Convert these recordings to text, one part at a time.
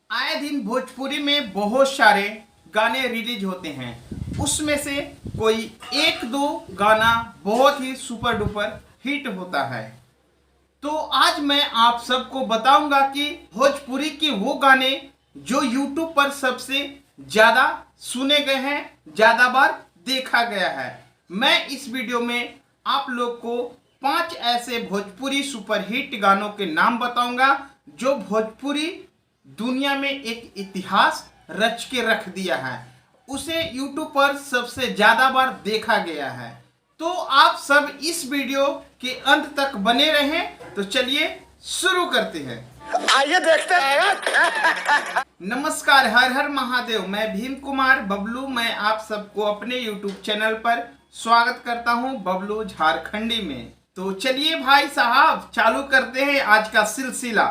आए दिन भोजपुरी में बहुत सारे गाने रिलीज होते हैं। उसमें से कोई एक दो गाना बहुत ही सुपर डुपर हिट होता है। तो आज मैं आप सबको बताऊंगा कि भोजपुरी के वो गाने जो YouTube पर सबसे ज़्यादा सुने गए हैं, ज़्यादा बार देखा गया है। मैं इस वीडियो में आप लोग को 5 ऐसे भोजपुरी सुपरहिट गानों के नाम बताऊंगा जो भोजपुरी दुनिया में एक इतिहास रच के रख दिया है। उसे YouTube पर सबसे ज़्यादा बार देखा गया है। तो आप सब इस वीडियो के अंत तक बने रहें। तो चलिए शुरू करते हैं। आइए देखते हैं। नमस्कार, हर हर महादेव। मैं भीम कुमार बबलू, मैं आप सबको अपने YouTube चैनल पर स्वागत करता हूं, बबलू झारखंडी में। तो चलिए भाई साहब चालू करते हैं आज का सिलसिला।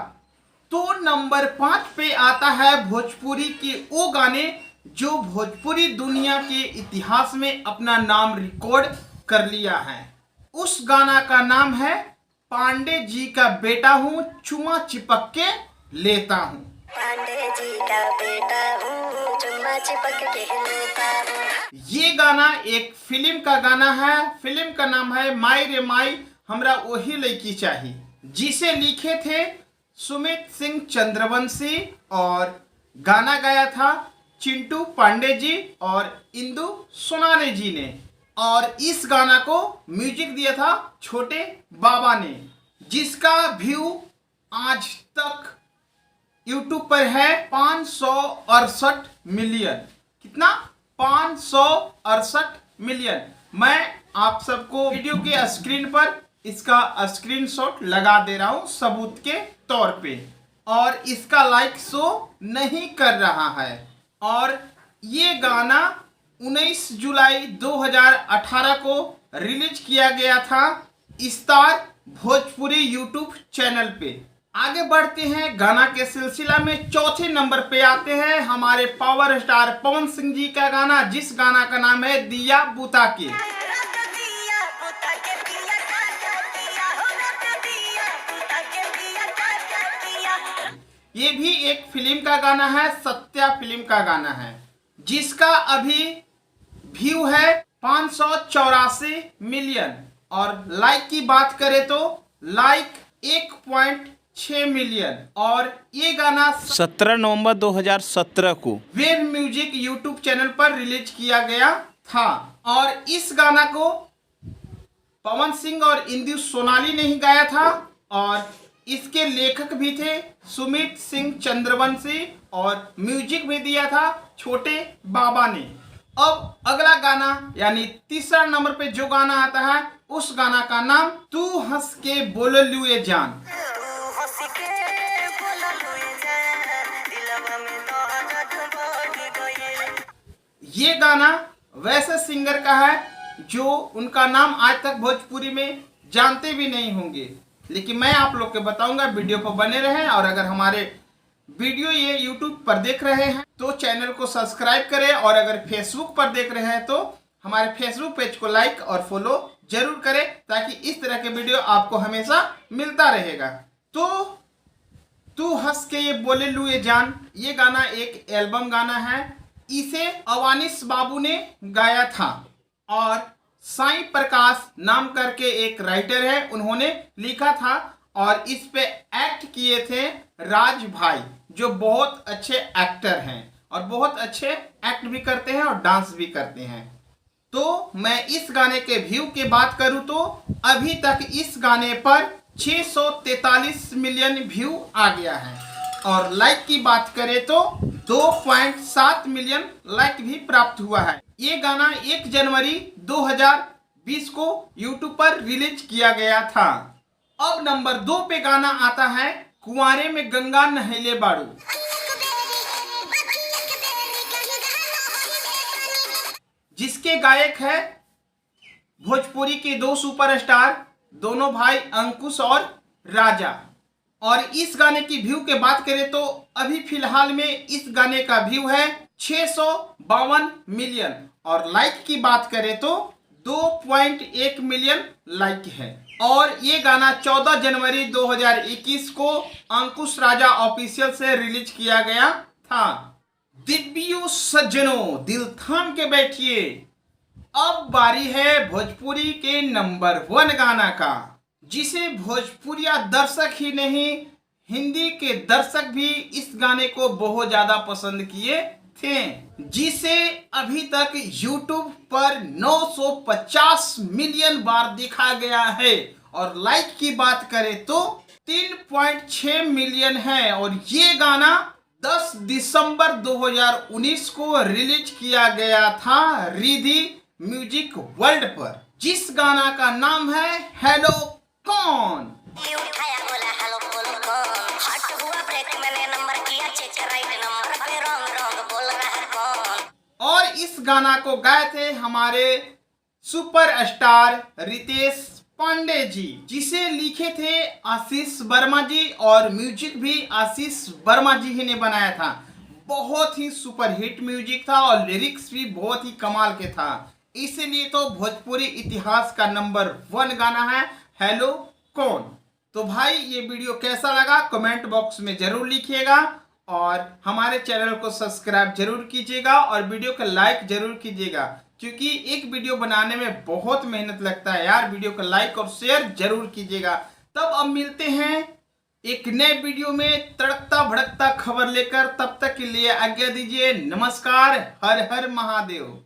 तो नंबर 5 पे आता है भोजपुरी के वो गाने जो भोजपुरी दुनिया के इतिहास में अपना नाम रिकॉर्ड कर लिया है। उस गाना का नाम है पांडे जी का बेटा हूँ, चुमा चिपक के लेता हूँ। पांडे जी का बेटा हूँ, चुम्मा चिपक के लेता हूँ। ये गाना एक फिल्म का गाना है। फिल्म का नाम है माई रे माई हमरा वही लड़की चाहिए, जिसे लिखे थे सुमित सिंह चंद्रवंशी और गाना गाया था चिंटू पांडे जी और इंदु सोनाने जी ने। और इस गाना को म्यूजिक दिया था छोटे बाबा ने, जिसका व्यू आज तक YouTube पर है 568 मिलियन। कितना? 568 मिलियन। मैं आप सबको वीडियो के स्क्रीन पर इसका स्क्रीनशॉट लगा दे रहा हूं सबूत के तौर पे। और इसका लाइक शो नहीं कर रहा है। और ये गाना 19 जुलाई 2018 को रिलीज किया गया था स्टार भोजपुरी YouTube चैनल पे। आगे बढ़ते हैं गाना के सिलसिला में। चौथे नंबर पे आते हैं हमारे पावर स्टार पवन सिंह जी का गाना, जिस गाना का नाम है दिया बुता के। ये भी एक फिल्म का गाना है, सत्या फिल्म का गाना है, जिसका अभी व्यू है 584 मिलियन। और लाइक की बात करें तो लाइक 1.6 मिलियन। और ये गाना 17 नवंबर 2017 को वेब म्यूजिक यूट्यूब चैनल पर रिलीज किया गया था। और इस गाना को पवन सिंह और इंदु सोनाली ने ही गाया था। और इसके लेखक भी थे सुमित सिंह चंद्रवंशी और म्यूजिक भी दिया था छोटे बाबा ने। अब अगला गाना यानी तीसरा नंबर पे जो गाना आता है, उस गाना का नाम तू हंस के बोल लुए जान। ये गाना वैसे सिंगर का है जो उनका नाम आज तक भोजपुरी में जानते भी नहीं होंगे, लेकिन मैं आप लोग के बताऊंगा। वीडियो पर बने रहें। और अगर हमारे वीडियो ये YouTube पर देख रहे हैं तो चैनल को सब्सक्राइब करें। और अगर फेसबुक पर देख रहे हैं तो हमारे फेसबुक पेज को लाइक और फॉलो जरूर करें, ताकि इस तरह के वीडियो आपको हमेशा मिलता रहेगा। तो तू हंस के ये बोले लुए जान, ये गाना एक एल्बम गाना है। इसे अवानिश बाबू ने गाया था। और साईं प्रकाश नाम करके एक राइटर है, उन्होंने लिखा था। और इस पे एक्ट किए थे राज भाई, जो बहुत अच्छे एक्टर हैं और बहुत अच्छे एक्ट भी करते हैं और डांस भी करते हैं। तो मैं इस गाने के व्यू की बात करूं तो अभी तक इस गाने पर 643 मिलियन व्यू आ गया है। और लाइक की बात करें तो 2.7 मिलियन लाइक भी प्राप्त हुआ है। ये गाना 1 जनवरी 2020 को YouTube पर रिलीज किया गया था। अब नंबर 2 पे गाना आता है कुंवारे में गंगा नहले बाड़ू, जिसके गायक है भोजपुरी के 2 सुपरस्टार, दोनों भाई अंकुश और राजा। और इस गाने की व्यू के बात करें तो अभी फिलहाल में इस गाने का व्यू है 652 मिलियन। और लाइक की बात करें तो 2.1 मिलियन लाइक है। और ये गाना 14 जनवरी 2021 को अंकुश राजा ऑफिशियल से रिलीज किया गया था। दिव्यो सज्जनों, दिल थाम के बैठिए, अब बारी है भोजपुरी के नंबर 1 गाना का, जिसे भोजपुरिया दर्शक ही नहीं हिंदी के दर्शक भी इस गाने को बहुत ज्यादा पसंद किए थे, जिसे अभी तक YouTube पर 950 मिलियन बार देखा गया है और लाइक की बात करें तो 3.6 मिलियन है। और ये गाना 10 दिसंबर 2019 को रिलीज किया गया था रिधि म्यूजिक वर्ल्ड पर, जिस गाना का नाम है हेलो कौन। उठाया बोला हेलो बोलो कौन, हट हुआ ब्रेक मैंने नंबर किया चेक, राइट नंबर पे रॉन्ग रॉन्ग बोल रहा है कौन। और इस गाना को गाए थे हमारे सुपरस्टार रितेश पांडे जी, जिसे लिखे थे आशीष वर्मा जी और म्यूजिक भी आशीष वर्मा जी ही ने बनाया था। बहुत ही सुपरहिट म्यूजिक था और लिरिक्स भी बहुत ही कमाल के था, इसीलिए तो भोजपुरी इतिहास का नंबर 1 गाना है हेलो कौन। तो भाई ये वीडियो कैसा लगा कमेंट बॉक्स में जरूर लिखिएगा और हमारे चैनल को सब्सक्राइब जरूर कीजिएगा और वीडियो को लाइक जरूर कीजिएगा, क्योंकि एक वीडियो बनाने में बहुत मेहनत लगता है यार। वीडियो को लाइक और शेयर जरूर कीजिएगा। तब अब मिलते हैं एक नए वीडियो में तड़कता भड़कता खबर लेकर, तब तक के लिए आज्ञा दीजिए। नमस्कार, हर हर महादेव।